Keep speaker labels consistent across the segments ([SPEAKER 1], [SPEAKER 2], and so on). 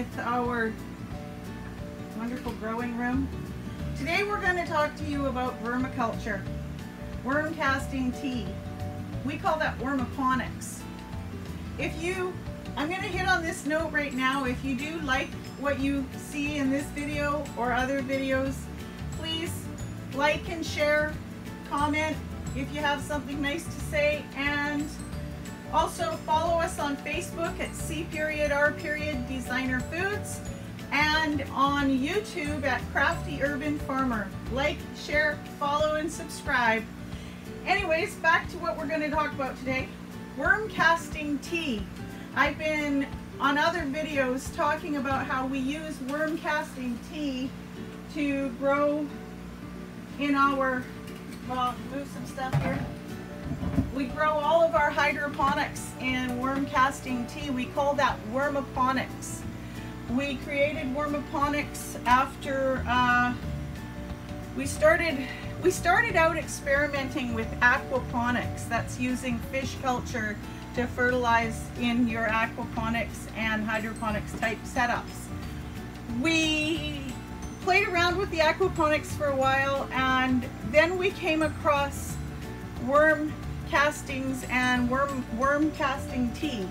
[SPEAKER 1] with our wonderful growing room. Today we're going to talk to you about vermiculture, worm casting tea. We call that wormaponics. I'm going to hit on this note right now. If you do like what you see in this video or other videos, please like and share, comment if you have something nice to say, and also follow us on Facebook at C.R. Designer Foods and on YouTube at Crafty Urban Farmer. Like, share, follow, and subscribe. Anyways, back to what we're going to talk about today. Worm casting tea. I've been on other videos talking about how we use worm casting tea to grow in our, well, move some stuff here. We grow all of our hydroponics in worm casting tea. We call that wormaponics. We created wormaponics after we started out experimenting with aquaponics. That's using fish culture to fertilize in your aquaponics and hydroponics type setups. We played around with the aquaponics for a while, and then we came across worm castings and worm casting tea.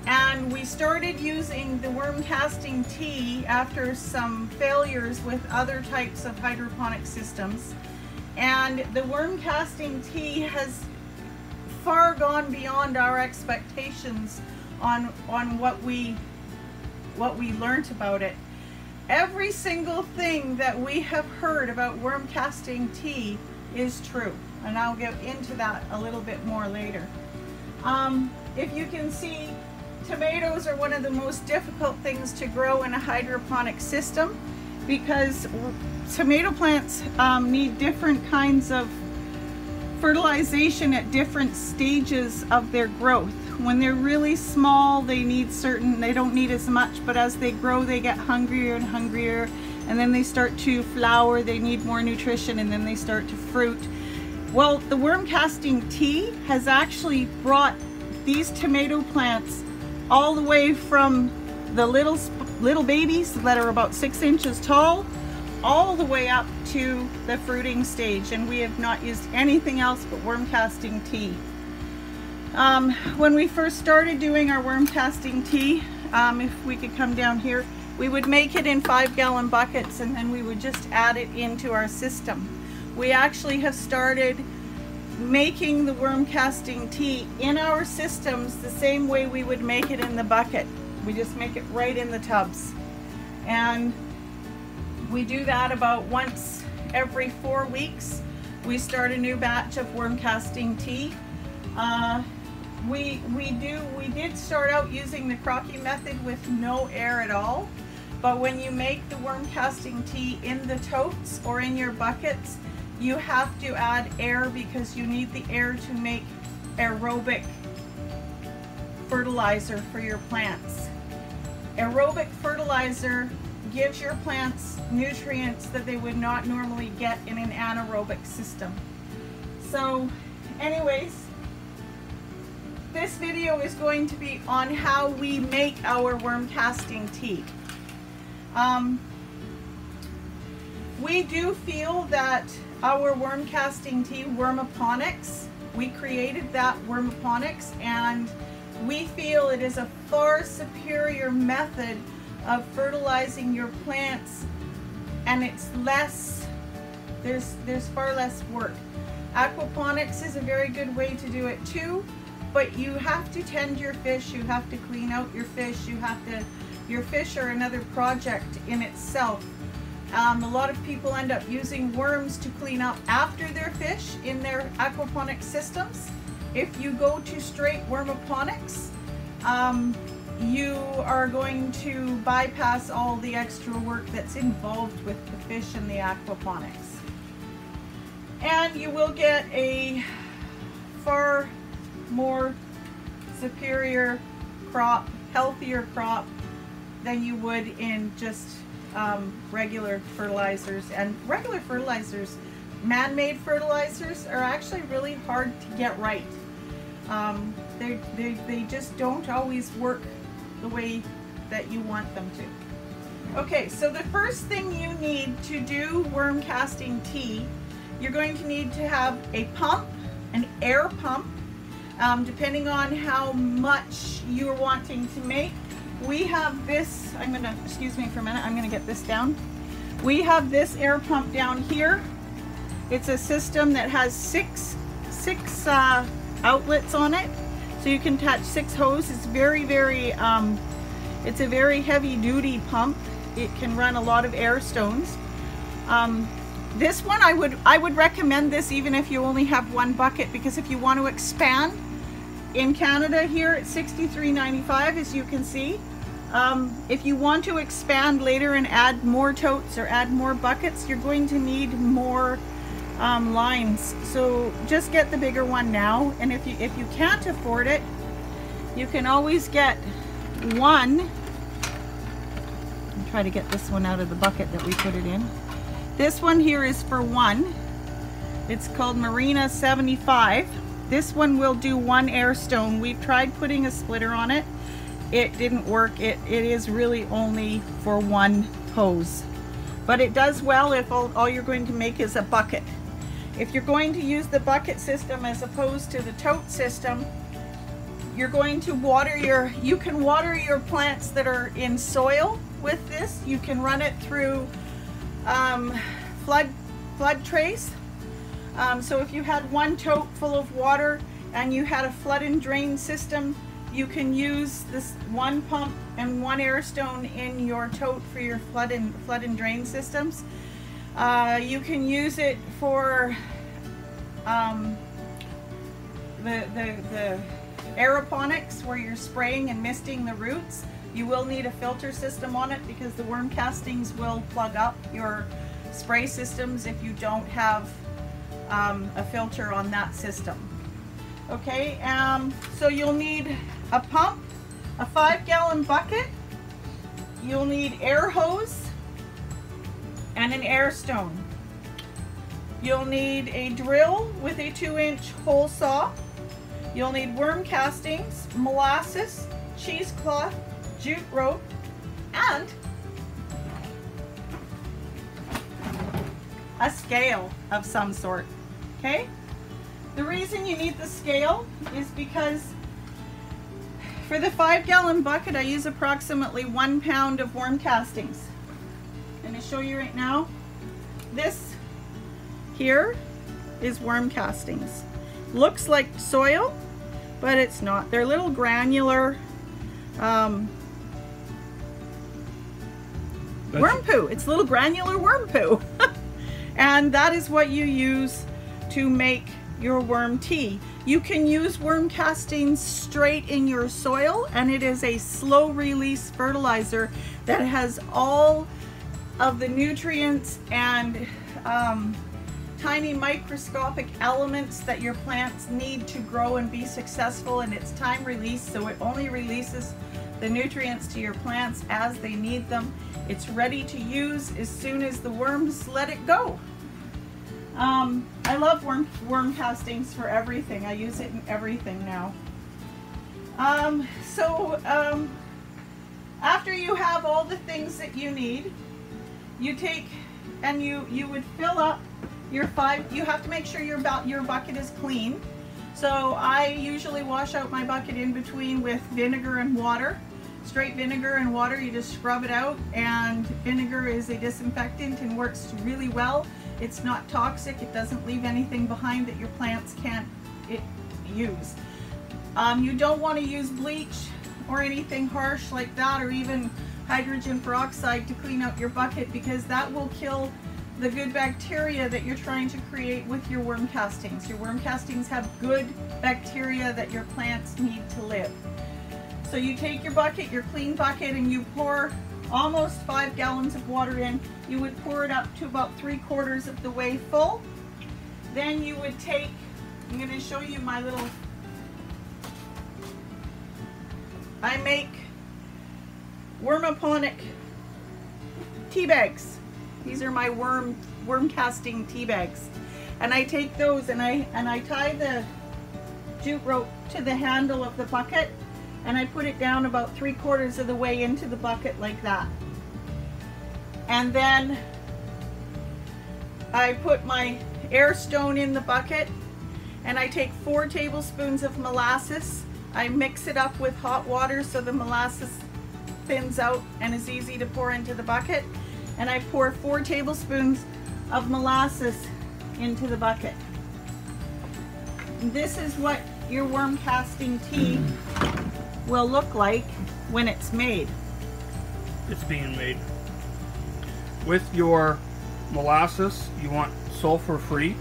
[SPEAKER 1] And we started using the worm casting tea after some failures with other types of hydroponic systems. And the worm casting tea has far gone beyond our expectations on what we learned about it. Every single thing that we have heard about worm casting tea is true, and I'll get into that a little bit more later. If you can see, tomatoes are one of the most difficult things to grow in a hydroponic system because tomato plants need different kinds of fertilization at different stages of their growth. When they're really small, they don't need as much, but as they grow, they get hungrier and hungrier, and then they start to flower, they need more nutrition, and then they start to fruit. Well, the worm casting tea has actually brought these tomato plants all the way from the little babies that are about 6 inches tall all the way up to the fruiting stage, and we have not used anything else but worm casting tea. When we first started doing our worm casting tea, if we could come down here, we would make it in 5-gallon buckets, and then we would just add it into our system. We actually have started making the worm casting tea in our systems the same way we would make it in the bucket. We just make it right in the tubs, and we do that about once every 4 weeks. We start a new batch of worm casting tea. We did start out using the crocky method with no air at all, but when you make the worm casting tea in the totes or in your buckets, you have to add air because you need the air to make aerobic fertilizer for your plants. Aerobic fertilizer gives your plants nutrients that they would not normally get in an anaerobic system. So anyways, this video is going to be on how we make our worm casting tea. We do feel that our worm casting tea, Wormaponics, we created that Wormaponics, and we feel it is a far superior method of fertilizing your plants, and it's less, there's far less work. Aquaponics is a very good way to do it too, but you have to tend your fish, you have to clean out your fish, your fish are another project in itself. A lot of people end up using worms to clean up after their fish in their aquaponic systems. If you go to straight wormaponics, you are going to bypass all the extra work that's involved with the fish in the aquaponics. And you will get a far more superior crop, healthier crop than you would in just regular fertilizers. And regular fertilizers, man-made fertilizers, are actually really hard to get right. They just don't always work the way that you want them to. Okay, so the first thing you need to do worm casting tea, you're going to need to have a pump, an air pump, depending on how much you're wanting to make. We have this, excuse me for a minute, I'm gonna get this down. We have this air pump down here. It's a system that has six outlets on it, so you can attach 6 hoses. It's it's a very heavy duty pump. It can run a lot of air stones. This one, I would recommend this even if you only have 1 bucket, because if you want to expand in Canada here at $63.95, as you can see, if you want to expand later and add more totes or add more buckets, you're going to need more lines. So just get the bigger one now, and if you can't afford it, you can always get one. Try to get this one out of the bucket that we put it in. This one here is for 1. It's called Marina 75. This one will do 1 air stone. We've tried putting a splitter on it. It didn't work. It is really only for 1 hose. But it does well if all you're going to make is a bucket. If you're going to use the bucket system as opposed to the tote system, you're going to you can water your plants that are in soil with this. You can run it through flood trays. So if you had 1 tote full of water and you had a flood and drain system, you can use this 1 pump and 1 air stone in your tote for your flood and drain systems. You can use it for the aeroponics, where you're spraying and misting the roots. You will need a filter system on it because the worm castings will plug up your spray systems if you don't have a filter on that system. Okay, so you'll need a pump, a 5-gallon bucket, you'll need air hose, and an air stone. You'll need a drill with a 2-inch hole saw. You'll need worm castings, molasses, cheesecloth, jute rope, and a scale of some sort. Okay? The reason you need the scale is because for the 5-gallon bucket I use approximately 1 pound of worm castings. I'm going to show you right now. This here is worm castings. Looks like soil, but it's not. They're little granular worm poo. It's little granular worm poo. And that is what you use to make your worm tea. You can use worm castings straight in your soil, and it is a slow release fertilizer that has all of the nutrients and tiny microscopic elements that your plants need to grow and be successful, and it's time release, so it only releases the nutrients to your plants as they need them. It's ready to use as soon as the worms let it go. I love worm castings for everything. I use it in everything now. After you have all the things that you need, you take and you would fill up your you have to make sure your bucket is clean. So I usually wash out my bucket in between with vinegar and water. Straight vinegar and water, you just scrub it out, and vinegar is a disinfectant and works really well. It's not toxic, it doesn't leave anything behind that your plants can't use. You don't want to use bleach or anything harsh like that, or even hydrogen peroxide to clean out your bucket, because that will kill the good bacteria that you're trying to create with your worm castings. Your worm castings have good bacteria that your plants need to live. So you take your bucket, your clean bucket, and you pour almost 5 gallons of water in. You would pour it up to about 3/4 of the way full. Then you would take, I'm going to show you my little, I make Wormaponic tea bags. These are my worm casting tea bags. And I take those and I tie the jute rope to the handle of the bucket, and I put it down about 3/4 of the way into the bucket like that. And then I put my air stone in the bucket, and I take 4 tablespoons of molasses. I mix it up with hot water so the molasses thins out and is easy to pour into the bucket. And I pour 4 tablespoons of molasses into the bucket. And this is what your worm casting tea will look like when it's made.
[SPEAKER 2] It's being made. With your molasses, you want sulfur free.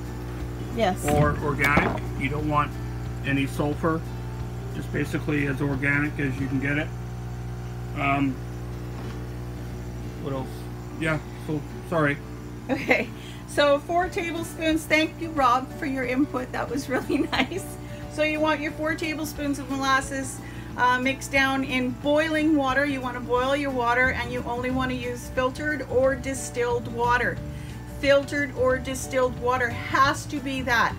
[SPEAKER 1] Yes.
[SPEAKER 2] Or organic. You don't want any sulfur. Just basically as organic as you can get it. What else? Yeah, so sorry.
[SPEAKER 1] Okay, so 4 tablespoons. Thank you, Rob, for your input. That was really nice. So you want your 4 tablespoons of molasses mixed down in boiling water. You want to boil your water, and you only want to use filtered or distilled water. Filtered or distilled water has to be that.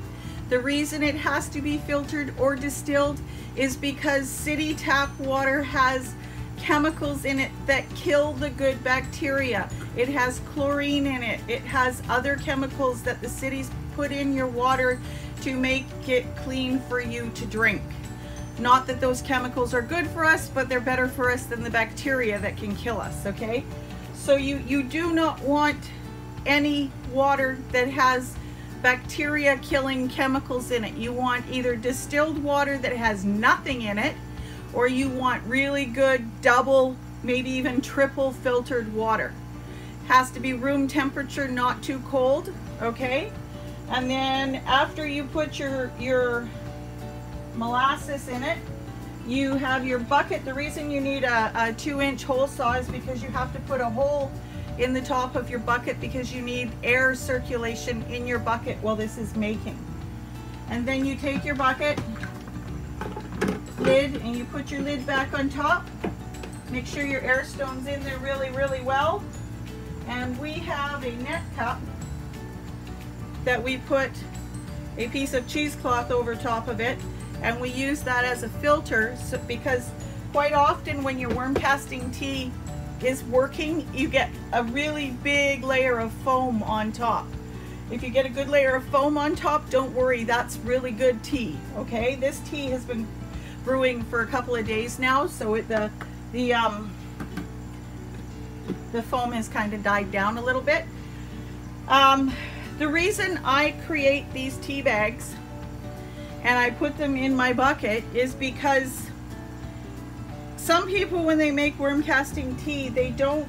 [SPEAKER 1] The reason it has to be filtered or distilled is because city tap water has chemicals in it that kill the good bacteria. It has chlorine in it. It has other chemicals that the cities put in your water to make it clean for you to drink. Not that those chemicals are good for us, but they're better for us than the bacteria that can kill us, okay? So you do not want any water that has bacteria killing chemicals in it. You want either distilled water that has nothing in it, or you want really good double, maybe even triple filtered water. Has to be room temperature, not too cold, okay? And then after you put your molasses in it, you have your bucket. The reason you need a 2-inch hole saw is because you have to put a hole in the top of your bucket because you need air circulation in your bucket while this is making. And then you take your bucket lid and you put your lid back on top. Make sure your air stone's in there really, really well. And we have a net cup that we put a piece of cheesecloth over top of it, and we use that as a filter, so, because quite often when your worm casting tea is working, you get a really big layer of foam on top. If you get a good layer of foam on top, don't worry, that's really good tea, okay? This tea has been brewing for a couple of days now, so the foam has kind of died down a little bit. The reason I create these tea bags and I put them in my bucket is because some people, when they make worm casting tea, they don't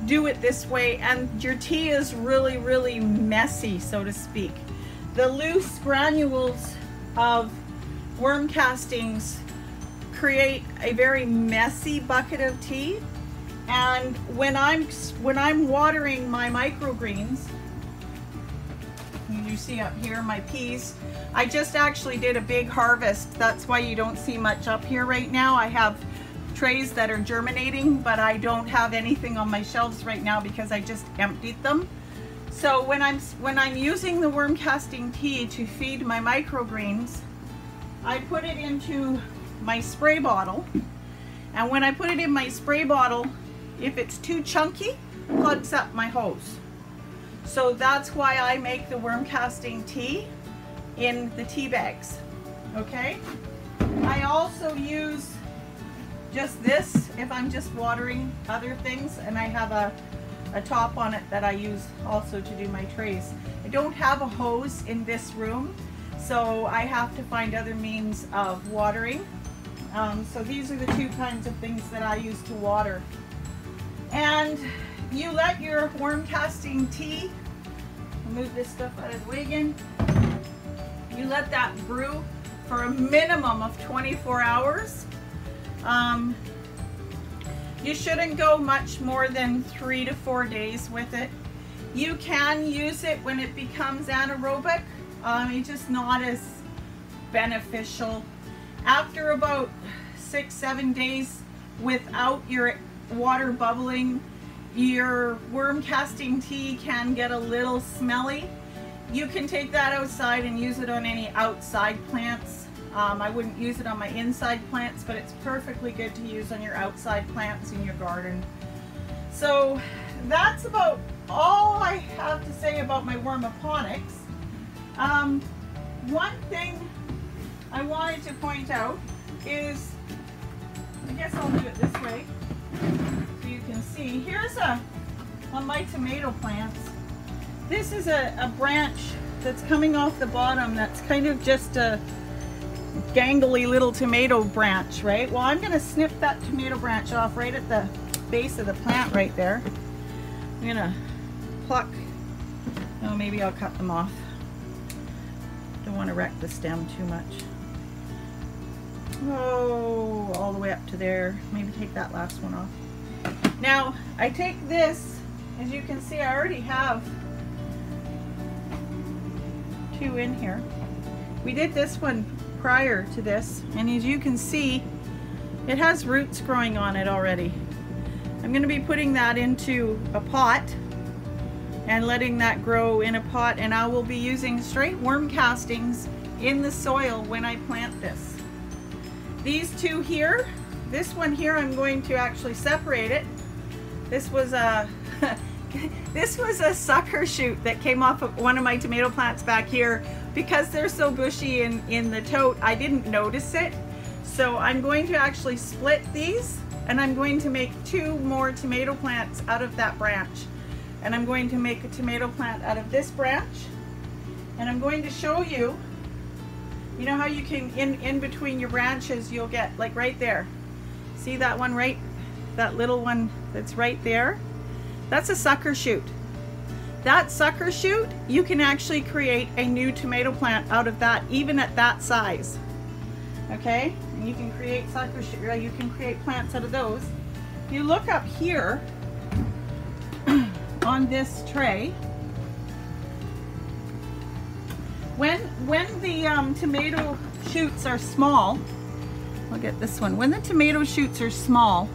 [SPEAKER 1] do it this way, and your tea is really, really messy, so to speak. The loose granules of worm castings create a very messy bucket of tea. And when I'm watering my microgreens, you see up here my peas, I just actually did a big harvest. That's why you don't see much up here right now. I have trays that are germinating, but I don't have anything on my shelves right now because I just emptied them. So when I'm using the worm casting tea to feed my microgreens, I put it into my spray bottle. And when I put it in my spray bottle, if it's too chunky, it plugs up my hose. So that's why I make the worm casting tea in the tea bags, okay? I also use just this if I'm just watering other things, and I have a top on it that I use also to do my trays. I don't have a hose in this room, so I have to find other means of watering. So these are the 2 kinds of things that I use to water. And you let your worm casting tea, move this stuff out of the way again, you let that brew for a minimum of 24 hours. You shouldn't go much more than 3 to 4 days with it. You can use it when it becomes anaerobic. It's just not as beneficial. After about 6-7 days without your water bubbling, your worm casting tea can get a little smelly. You can take that outside and use it on any outside plants. I wouldn't use it on my inside plants, but it's perfectly good to use on your outside plants in your garden. So that's about all I have to say about my Wormaponics. One thing I wanted to point out is, I guess I'll do it this way so you can see. Here's on my tomato plants. This is a branch that's coming off the bottom that's kind of just a gangly little tomato branch, right? Well, I'm going to snip that tomato branch off right at the base of the plant right there. I'm going to pluck. Oh, maybe I'll cut them off. Don't want to wreck the stem too much. Oh, all the way up to there. Maybe take that last one off. Now, I take this, as you can see, I already have 2 in here. We did this one prior to this, and as you can see, it has roots growing on it already. I'm going to be putting that into a pot and letting that grow in a pot, and I will be using straight worm castings in the soil when I plant this. These 2 here, this one here, I'm going to actually separate it. This was a this was a sucker shoot that came off of one of my tomato plants back here. Because they're so bushy in the tote, I didn't notice it. So I'm going to actually split these, and I'm going to make 2 more tomato plants out of that branch. And I'm going to make a tomato plant out of this branch. And I'm going to show you, you know how you can, in between your branches, you'll get, like right there. See that one right, that little one that's right there? That's a sucker shoot. That sucker shoot, you can actually create a new tomato plant out of that, even at that size. Okay, and you can create sucker shoot. You can create plants out of those. You look up here on this tray. When the tomato shoots are small, I'll get this one. When the tomato shoots are small,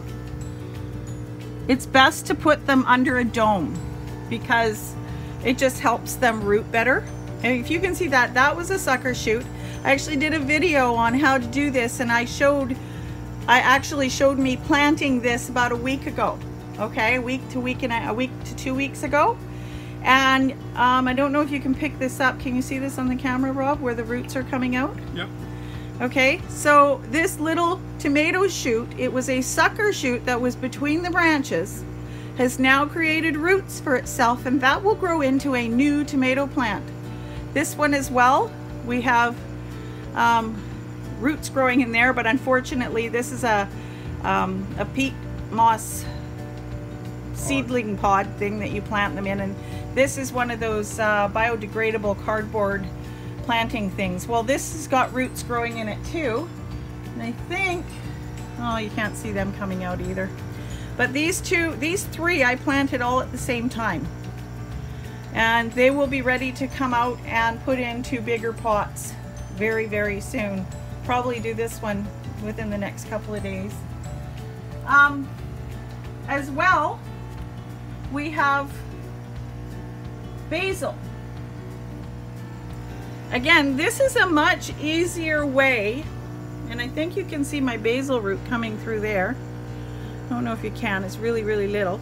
[SPEAKER 1] it's best to put them under a dome because it just helps them root better. And if you can see that, that was a sucker shoot. I actually did a video on how to do this, and I actually showed me planting this about a week ago. Okay, a week to 2 weeks ago. And I don't know if you can pick this up. Can you see this on the camera, Rob, where the roots are coming out?
[SPEAKER 2] Yep.
[SPEAKER 1] Okay, so this little tomato shoot, it was a sucker shoot that was between the branches, has now created roots for itself, and that will grow into a new tomato plant. This one as well, we have roots growing in there, but unfortunately this is a peat moss seedling pod thing that you plant them in, and this is one of those biodegradable cardboard planting things. Well, this has got roots growing in it too, and I think, oh, you can't see them coming out either. But these 3 I planted all at the same time, and they will be ready to come out and put into bigger pots very, very soon. Probably do this one within the next couple of days. As well, we have basil. Again, this is a much easier way, and I think you can see my basil root coming through there. I don't know if you can, it's really, really little.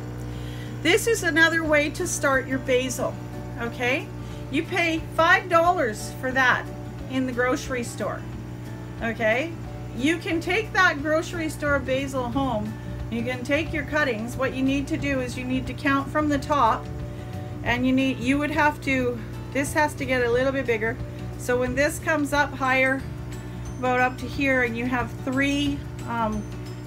[SPEAKER 1] This is another way to start your basil, okay? You pay $5 for that in the grocery store, okay? You can take that grocery store basil home, you can take your cuttings. What you need to do is you need to count from the top, and you would have to, this has to get a little bit bigger. So when this comes up higher, about up to here, and you have 3,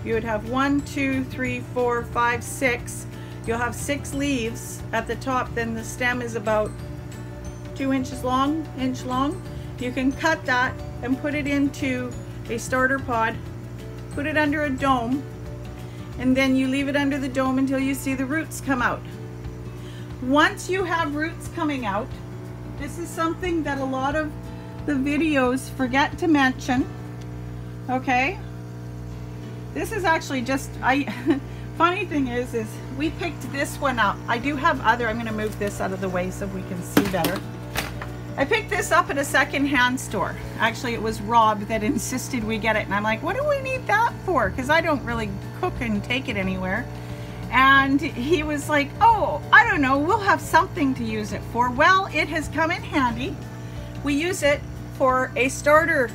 [SPEAKER 1] you would have 1, 2, 3, 4, 5, 6. You'll have 6 leaves at the top. Then the stem is about 2 inches long, inch long. You can cut that and put it into a starter pod, put it under a dome, and then you leave it under the dome until you see the roots come out. Once you have roots coming out, this is something that a lot of the videos forget to mention, okay? This is actually just, funny thing is we picked this one up. I do have other, I'm gonna move this out of the way so we can see better. I picked this up at a secondhand store. Actually, it was Rob that insisted we get it, and I'm like, what do we need that for? Because I don't really cook and take it anywhere. And he was like, oh, I don't know, we'll have something to use it for. Well, it has come in handy. We use it for a starter,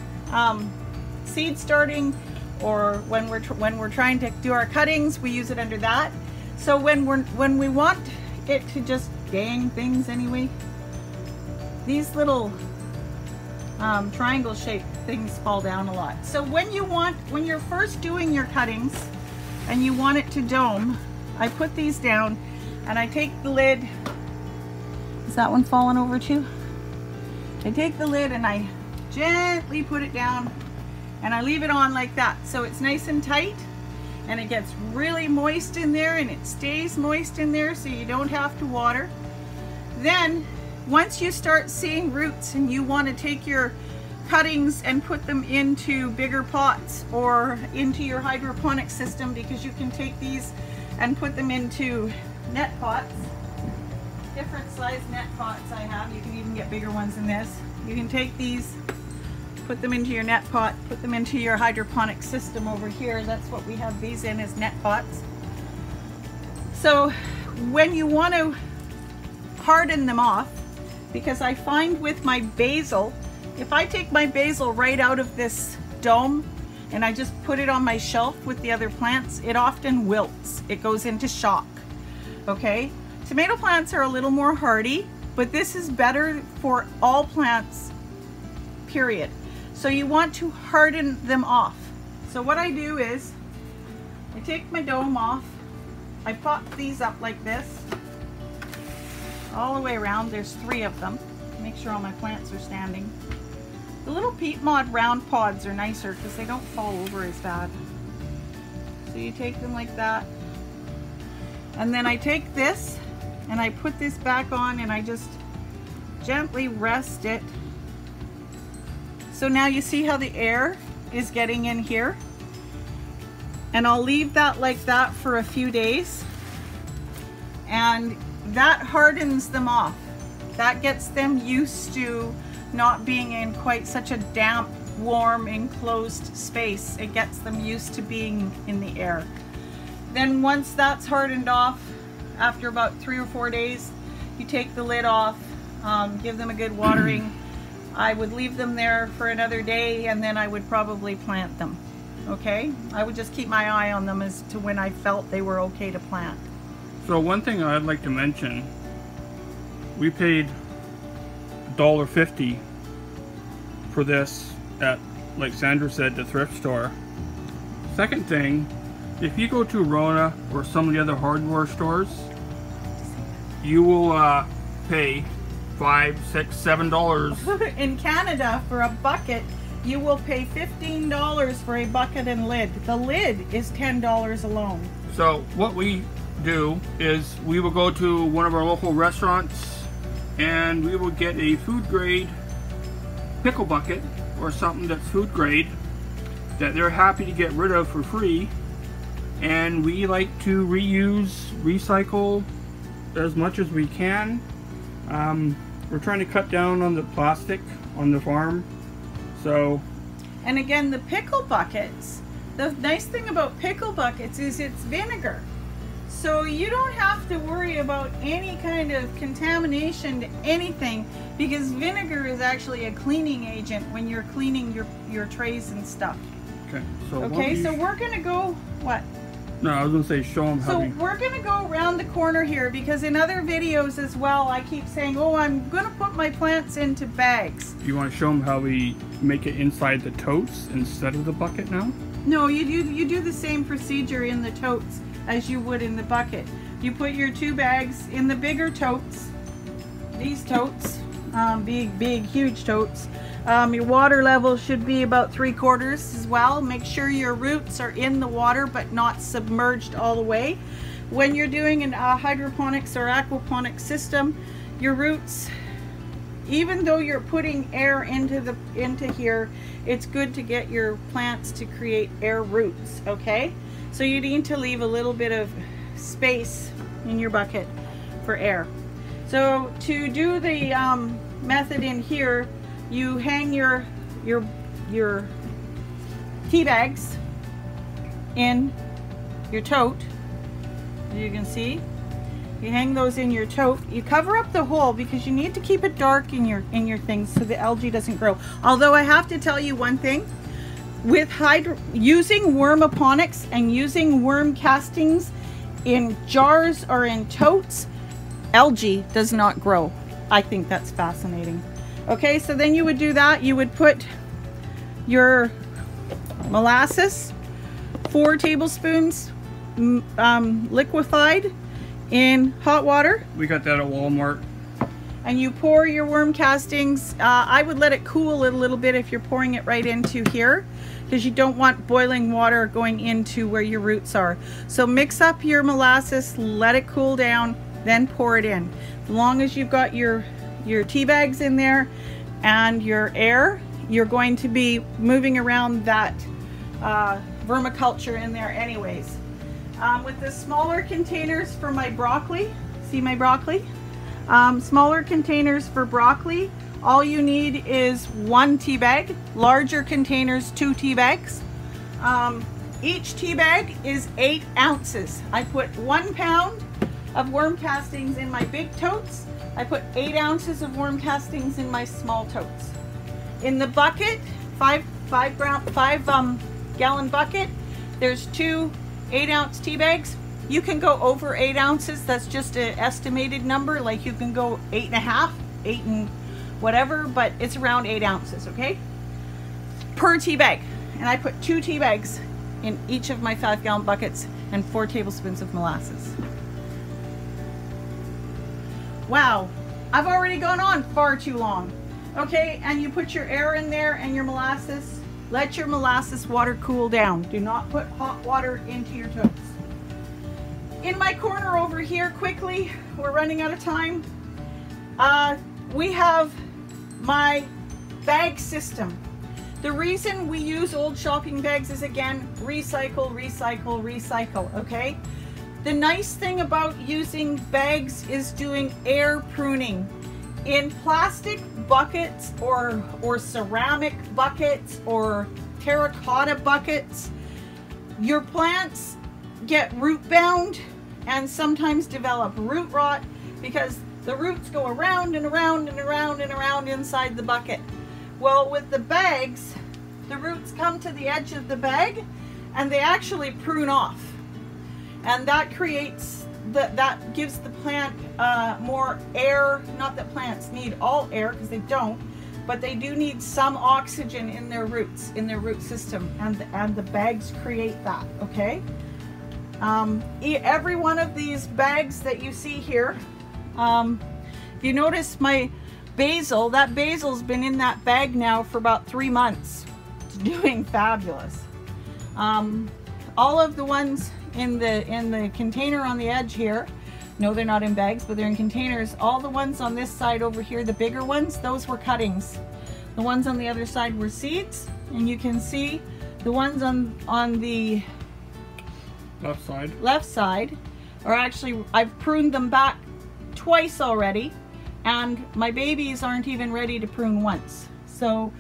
[SPEAKER 1] seed starting, or when we're trying to do our cuttings, we use it under that. So when we want it to just gang things anyway, these little triangle shaped things fall down a lot. So when you're first doing your cuttings and you want it to dome, I put these down and I take the lid. Is that one falling over too? I take the lid and I gently put it down and I leave it on like that. So it's nice and tight and it gets really moist in there and it stays moist in there so you don't have to water. Then once you start seeing roots and you want to take your cuttings and put them into bigger pots or into your hydroponic system, because you can take these and put them into net pots, different size net pots I have. You can even get bigger ones than this. You can take these, put them into your net pot, put them into your hydroponic system over here. That's what we have these in, as net pots. So when you want to harden them off, because I find with my basil, if I take my basil right out of this dome and I just put it on my shelf with the other plants, it often wilts. It goes into shock, okay? Tomato plants are a little more hardy, but this is better for all plants, period. So you want to harden them off. So what I do is, I take my dome off, I pop these up like this, all the way around. There's 3 of them. Make sure all my plants are standing. The little peat mod round pods are nicer because they don't fall over as bad. So you take them like that. And then I take this and I put this back on and I just gently rest it. So now you see how the air is getting in here. And I'll leave that like that for a few days. And that hardens them off. That gets them used to not being in quite such a damp, warm, enclosed space. It gets them used to being in the air. Then once that's hardened off, after about 3 or 4 days, you take the lid off, give them a good watering. I would leave them there for another day and then I would probably plant them, okay? I would just keep my eye on them as to when I felt they were okay to plant.
[SPEAKER 2] So one thing I'd like to mention, we paid $1.50 for this at, like Sandra said, the thrift store. Second thing, if you go to Rona or some of the other hardware stores, you will pay $5, $6, $7.
[SPEAKER 1] In Canada, for a bucket, you will pay $15 for a bucket and lid. The lid is $10 alone.
[SPEAKER 2] So what we do is we will go to one of our local restaurants and we will get a food grade pickle bucket or something that's food grade that they're happy to get rid of for free, and we like to reuse, recycle as much as we can. We're trying to cut down on the plastic on the farm. So,
[SPEAKER 1] and again, the pickle buckets, the nice thing about pickle buckets is it's vinegar. So you don't have to worry about any kind of contamination to anything, because vinegar is actually a cleaning agent when you're cleaning your trays and stuff.
[SPEAKER 2] Okay, so
[SPEAKER 1] we're gonna go, what?
[SPEAKER 2] No, I was gonna say show them how.
[SPEAKER 1] So we're gonna go around the corner here, because in other videos as well, I keep saying, oh, I'm gonna put my plants into bags.
[SPEAKER 2] You want to show them how we make it inside the totes instead of the bucket now?
[SPEAKER 1] No, you do the same procedure in the totes as you would in the bucket. You put your 2 bags in the bigger totes, these totes, big, huge totes. Your water level should be about 3/4 as well. Make sure your roots are in the water but not submerged all the way. When you're doing an hydroponics or aquaponics system, your roots, even though you're putting air into here, it's good to get your plants to create air roots, okay? So you need to leave a little bit of space in your bucket for air. So to do the method in here, you hang your tea bags in your tote, As you can see, you hang those in your tote. You cover up the hole because you need to keep it dark in your things so the algae doesn't grow. Although I have to tell you one thing, with using Wormaponics and using worm castings in jars or in totes, algae does not grow. I think that's fascinating. Okay, so then you would do that. You would put your molasses, 4 tablespoons liquefied in hot water.
[SPEAKER 2] We got that at Walmart.
[SPEAKER 1] And you pour your worm castings. I would let it cool a little bit if you're pouring it right into here, because you don't want boiling water going into where your roots are. So mix up your molasses, let it cool down, then pour it in. As long as you've got your tea bags in there and your air, you're going to be moving around that vermiculture in there anyways. With the smaller containers for my broccoli, see my broccoli? Smaller containers for broccoli, all you need is 1 tea bag. Larger containers, 2 tea bags. Each tea bag is 8 ounces. I put 1 pound of worm castings in my big totes. I put 8 ounces of worm castings in my small totes. In the bucket, 5 gallon bucket, there's 2 8-ounce tea bags. You can go over 8 ounces. That's just an estimated number. Like you can go 8.5, 8 and whatever, but it's around 8 ounces, okay? Per tea bag. And I put 2 tea bags in each of my 5 gallon buckets and 4 tablespoons of molasses. Wow, I've already gone on far too long. Okay, and you put your air in there and your molasses. Let your molasses water cool down. Do not put hot water into your totes. In my corner over here, quickly, we're running out of time. We have my bag system. The reason we use old shopping bags is, again, recycle, recycle, recycle, okay? The nice thing about using bags is doing air pruning. In plastic buckets or ceramic buckets or terracotta buckets, your plants get root bound and sometimes develop root rot because the roots go around and around and around and around inside the bucket. Well, with the bags, the roots come to the edge of the bag and they actually prune off, and that creates that gives the plant more air. Not that plants need all air, because they don't, but they do need some oxygen in their roots, in their root system, and the bags create that, okay? Every one of these bags that you see here, if you notice my basil, that basil's been in that bag now for about 3 months. It's doing fabulous. All of the ones in the container on the edge here, no, they're not in bags, but they're in containers. All the ones on this side over here, the bigger ones, those were cuttings. The ones on the other side were seeds, and you can see the ones on the left side are actually, I've pruned them back twice already, and my babies aren't even ready to prune once. So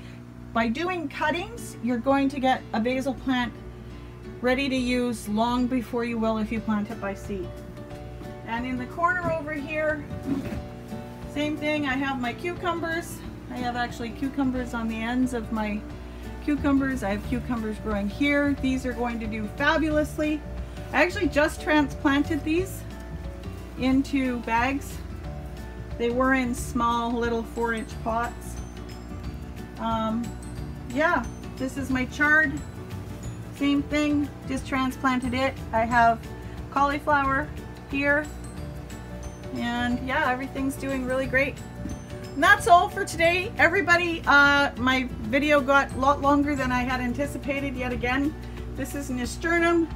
[SPEAKER 1] by doing cuttings, you're going to get a basil plant ready to use long before you will if you plant it by seed. And in the corner over here, same thing, I have my cucumbers. I have actually cucumbers on the ends of my cucumbers. I have cucumbers growing here. These are going to do fabulously. I actually just transplanted these into bags. They were in small little 4-inch pots. Yeah, this is my chard. Same thing, just transplanted it. I have cauliflower here, and yeah, everything's doing really great. And that's all for today, everybody. My video got a lot longer than I had anticipated yet again. This is nasturtium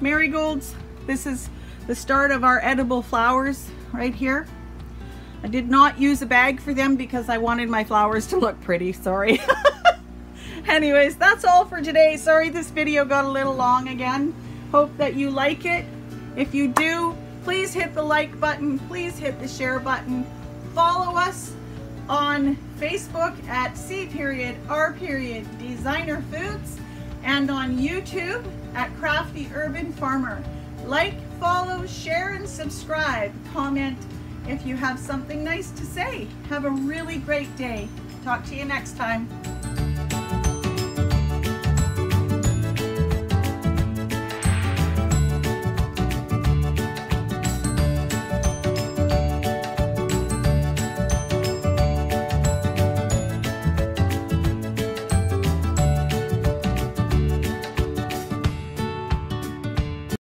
[SPEAKER 1] marigolds. This is the start of our edible flowers right here. I did not use a bag for them because I wanted my flowers to look pretty, sorry. Anyways, that's all for today. Sorry this video got a little long again. Hope that you like it. If you do, please hit the like button. Please hit the share button. Follow us on Facebook at C.R. Designer Foods, and on YouTube at Crafty Urban Farmer. Like, follow, share, and subscribe. Comment if you have something nice to say. Have a really great day. Talk to you next time.